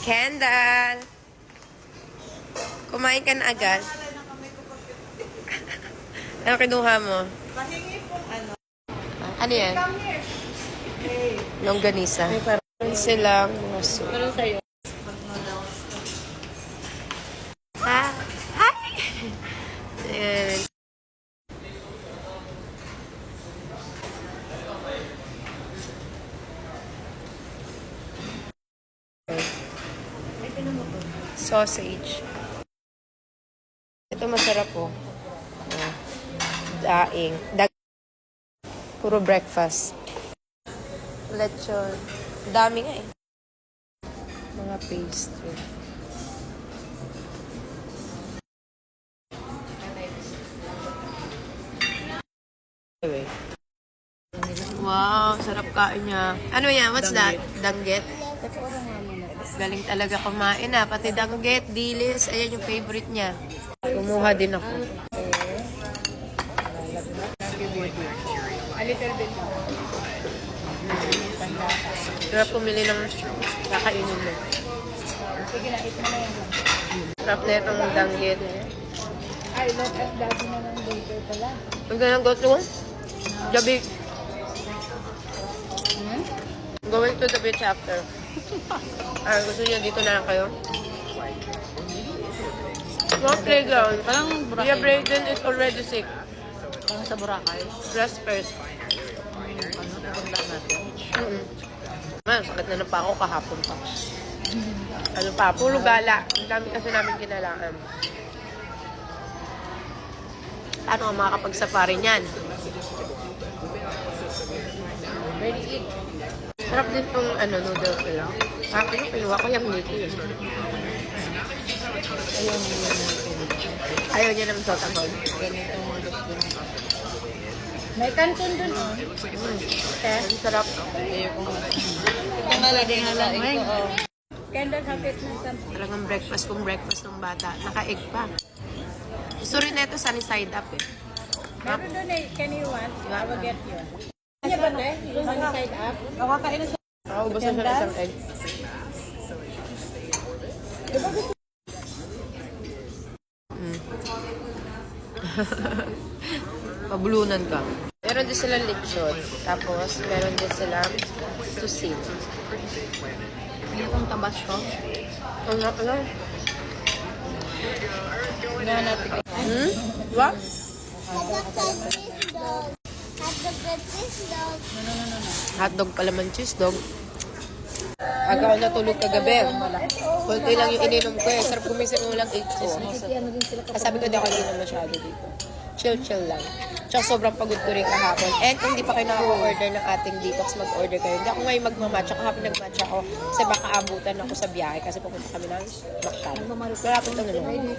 Kendall! Kumain ka na agad? Ano kinuha mo? Mahingi po, ano? Ano yan? Come here. Hey. Longganisa. Silang mga soup. Meron sa'yo. Hi! Hi! Ayan. Sausage. Ito masarap po. Daing. Puro breakfast. Lechon. Dami nga eh. Mga pastry. Anyway. Wow, sarap kain niya. Ano yan? What's that? Danggit? Galing talaga kumain ah. Pati danggit, dilis. Ayan yung favorite niya. Kumuha din ako. A little bit. Sarap pumili ng kakainin mo. Sige na, eat mo na yan. Sarap na itong danggit. Ay, look at daddy na ng later pala. Ang ganang go to? The beach. Going to the beach after. Gusto niyo dito na lang kayo? Mga playground. Parang Kuya Brayden is already sick. Parang sa Boracay. Rest first. Ano, paganda natin. Man, sakit na ng pa ako kahapon pa. Ano pa? Puro gala. Ang dami kasi namin kinalaan. Paano ka makakapag-safari niyan? Ready eat. Sarap din tong noodles nila. Akin yung pinuha ko yung niti. Ayaw niya ng salt ako. Ganitong modus din. May kanton dun, oh. Ang sarap. Ito nga lang halain ko, oh. Kendall, hapit na something. Talagang breakfast kung breakfast ng bata. Naka-egg pa. Gusto rin na ito sunny side up eh. Meron dun eh. Can you want? I will get you. Ano ba te? Sunny side up? Nakakain na siya. Ubus na siya ng isang egg. Pabulunan ka. Meron din silang lechon. Tapos, meron din silang susin. Itong tabasco. Ano? Nga natin. What? Hotdog pala man, cheese dog. Aga ako natulog kagabi. Kunti lang yung ininom ko eh. Sarap kumisin mo lang 8 cheese. Sabi ko, di ako ininom masyado dito. Chill lang. Tsaka sobrang pagod ko rin kahapon. And kung di pa kayo nakaka-order ng ating detox, mag-order kayo. Hindi ako ngayon magmamatcha. Kahapon nagmatcha ako kasi baka abutan ako sa biyahe kasi pupunta kami ng Mactan. Malapit lang naman.